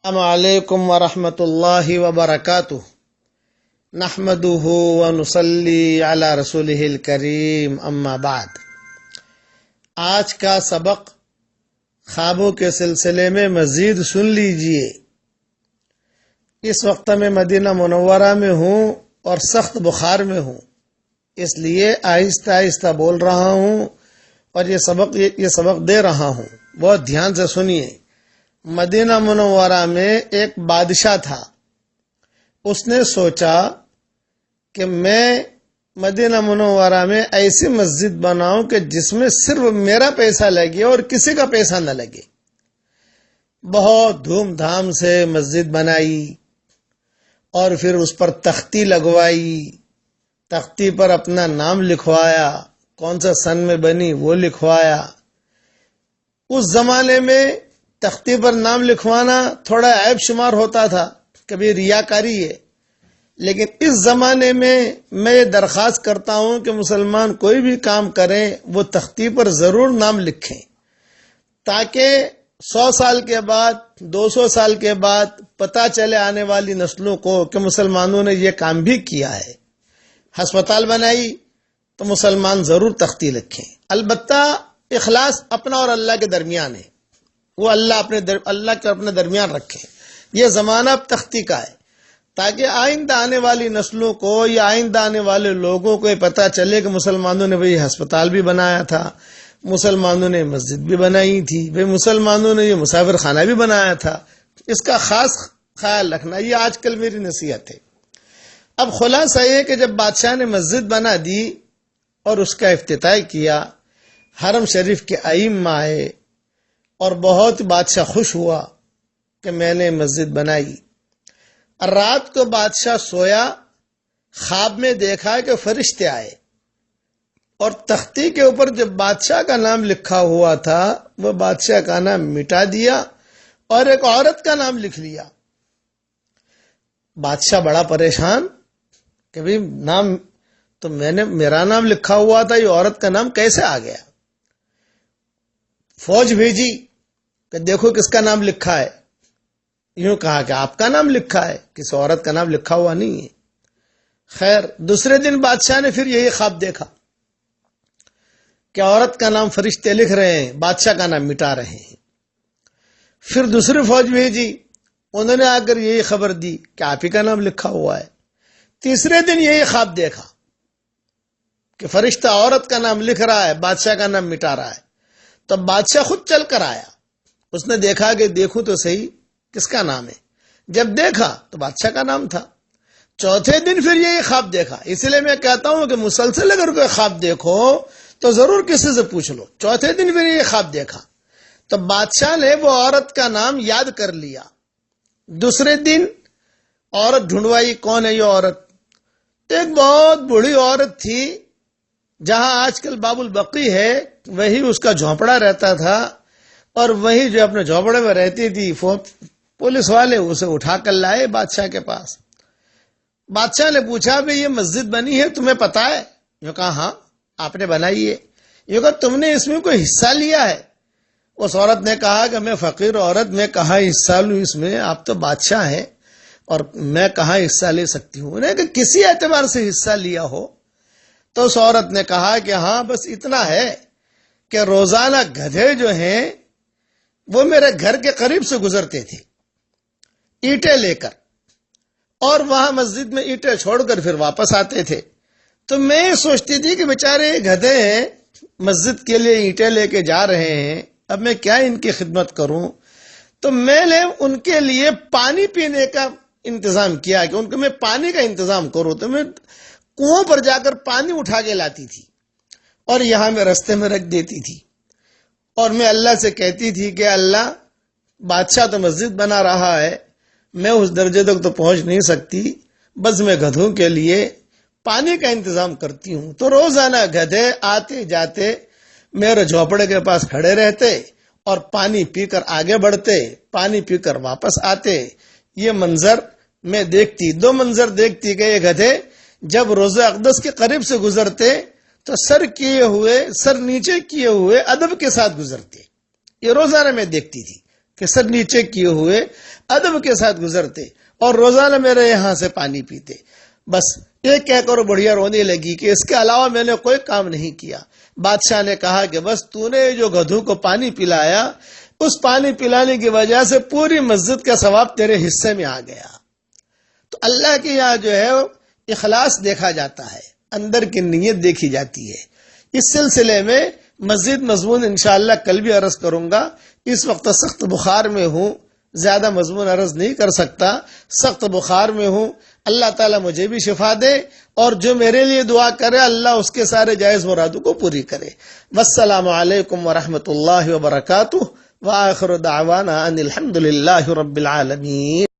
السلام علیکم ورحمۃ اللہ وبرکاتہ نحمدہ ونصلی علی رسولہ الکریم اما بعد۔ آج کا سبق خوابوں کے سلسلے میں مزید سن لیجئے۔ اس وقت میں مدینہ منورہ میں ہوں اور سخت بخار میں ہوں، اس لیے آہستہ آہستہ بول رہا ہوں اور یہ سبق دے رہا ہوں، بہت دھیان سے سنیے۔ مدینہ منورہ میں ایک بادشاہ تھا، اس نے سوچا کہ میں مدینہ منورہ میں ایسی مسجد بناؤں کہ جس میں صرف میرا پیسہ لگے اور کسی کا پیسہ نہ لگے۔ بہت دھوم دھام سے مسجد بنائی اور پھر اس پر تختی لگوائی، تختی پر اپنا نام لکھوایا، کون سا سن میں بنی وہ لکھوایا۔ اس زمانے میں تختی پر نام لکھوانا تھوڑا عیب شمار ہوتا تھا، کبھی ریاکاری ہے، لیکن اس زمانے میں یہ درخواست کرتا ہوں کہ مسلمان کوئی بھی کام کریں وہ تختی پر ضرور نام لکھیں، تاکہ 100 سال کے بعد 200 سال کے بعد پتہ چلے آنے والی نسلوں کو کہ مسلمانوں نے یہ کام بھی کیا ہے۔ ہسپتال بنائی تو مسلمان ضرور تختی لکھیں، البتہ اخلاص اپنا اور اللہ کے درمیان ہے، وہ اللہ کے اپنے درمیان رکھیں۔ یہ زمانہ اب تختی کا ہے، تاکہ آئندہ آنے والی نسلوں کو یا آئندہ آنے والے لوگوں کو یہ پتہ چلے کہ مسلمانوں نے بھئی ہسپتال بھی بنایا تھا، مسلمانوں نے مسجد بھی بنائی تھی، بھئی مسلمانوں نے یہ مسافر خانہ بھی بنایا تھا۔ اس کا خاص خیال رکھنا، یہ آج کل میری نصیحت ہے۔ اب خلاصہ یہ کہ جب بادشاہ نے مسجد بنا دی اور اس کا افتتاح کیا، حرم شریف کے ائمہ آئے اور بہت بادشاہ خوش ہوا کہ میں نے مسجد بنائی۔ رات کو بادشاہ سویا، خواب میں دیکھا کہ فرشتے آئے اور تختی کے اوپر جو بادشاہ کا نام لکھا ہوا تھا وہ بادشاہ کا نام مٹا دیا اور ایک عورت کا نام لکھ لیا۔ بادشاہ بڑا پریشان کہ بھئی نام تو میرا نام لکھا ہوا تھا، یہ عورت کا نام کیسے آ گیا؟ فوج بھیجی کہ دیکھو کس کا نام لکھا ہے۔ یوں کہا کہ آپ کا نام لکھا ہے، کسی عورت کا نام لکھا ہوا نہیں ہے۔ خیر، دوسرے دن بادشاہ نے پھر یہی خواب دیکھا کہ عورت کا نام فرشتے لکھ رہے ہیں، بادشاہ کا نام مٹا رہے ہیں۔ پھر دوسری فوج بھیجی، انہوں نے آ کر یہی خبر دی کہ آپ ہی کا نام لکھا ہوا ہے۔ تیسرے دن یہی خواب دیکھا کہ فرشتہ عورت کا نام لکھ رہا ہے، بادشاہ کا نام مٹا رہا ہے۔ تب بادشاہ خود چل کر آیا، اس نے دیکھا کہ دیکھوں تو صحیح کس کا نام ہے۔ جب دیکھا تو بادشاہ کا نام تھا۔ چوتھے دن پھر یہی خواب دیکھا۔ اس لیے میں کہتا ہوں کہ مسلسل اگر کوئی خواب دیکھو تو ضرور کسی سے پوچھ لو۔ چوتھے دن پھر یہ خواب دیکھا تو بادشاہ نے وہ عورت کا نام یاد کر لیا۔ دوسرے دن عورت ڈھونڈوائی، کون ہے یہ عورت؟ ایک بہت بوڑھی عورت تھی، جہاں آج کل باب البقی ہے وہی اس کا جھونپڑا رہتا تھا، اور وہی جو اپنے جھونپڑے میں رہتی تھی پولیس والے اسے اٹھا کر لائے بادشاہ کے پاس۔ بادشاہ نے پوچھا بھی یہ مسجد بنی ہے تمہیں پتا ہے؟ یہ کہا ہاں آپ نے بنائی ہے۔ یہ کہا تم نے اس میں کوئی حصہ لیا ہے؟ اس عورت نے کہا کہ میں فقیر عورت، میں کہاں حصہ لوں اس میں، آپ تو بادشاہ ہیں اور میں کہاں حصہ لے سکتی ہوں۔ انہیں کہ کسی اعتبار سے حصہ لیا ہو؟ تو اس عورت نے کہا کہ ہاں بس اتنا ہے کہ روزانہ گدھے جو ہیں وہ میرے گھر کے قریب سے گزرتے تھے اینٹیں لے کر، اور وہاں مسجد میں اینٹیں چھوڑ کر پھر واپس آتے تھے۔ تو میں سوچتی تھی کہ بیچارے گدھے ہیں، مسجد کے لیے اینٹیں لے کے جا رہے ہیں، اب میں کیا ان کی خدمت کروں؟ تو میں نے ان کے لیے پانی پینے کا انتظام کیا کہ ان کو میں پانی کا انتظام کروں۔ تو میں کنویں پر جا کر پانی اٹھا کے لاتی تھی اور یہاں میں رستے میں رکھ دیتی تھی، اور میں اللہ سے کہتی تھی کہ اللہ بادشاہ تو مسجد بنا رہا ہے، میں اس درجے تک تو پہنچ نہیں سکتی، بس میں گدھوں کے لیے پانی کا انتظام کرتی ہوں۔ تو روزانہ گدھے آتے جاتے میرے جھونپڑے کے پاس کھڑے رہتے اور پانی پی کر آگے بڑھتے، پانی پی کر واپس آتے۔ یہ منظر میں دیکھتی، دو منظر دیکھتی کہ یہ گدھے جب روضہ اقدس کے قریب سے گزرتے تو سر نیچے کیے ہوئے ادب کے ساتھ گزرتے۔ یہ روزانہ میں دیکھتی تھی کہ سر نیچے کیے ہوئے ادب کے ساتھ گزرتے اور روزانہ میرے یہاں سے پانی پیتے. بس یہ کہہ کر بڑھیا رونے لگی کہ اس کے علاوہ میں نے کوئی کام نہیں کیا. بادشاہ نے کہا کہ بس تو نے جو گدھوں کو پانی پلایا، اس پانی پلانے کی وجہ سے پوری مسجد کا ثواب تیرے حصے میں آ گیا. تو اللہ کے یہاں جو ہے اخلاص دیکھا جاتا ہے، اندر کی نیت دیکھی جاتی ہے. اس سلسلے میں مزید مضمون انشاءاللہ کل بھی عرض کروں گا. اس وقت سخت بخار میں ہوں، زیادہ مضمون عرض نہیں کر سکتا، سخت بخار میں ہوں. اللہ تعالیٰ مجھے بھی شفا دے اور جو میرے لیے دعا کرے اللہ اس کے سارے جائز مرادوں کو پوری کرے. والسلام علیکم ورحمۃ اللہ وبرکاتہ، وآخر دعوانا ان الحمد للہ رب العالمین.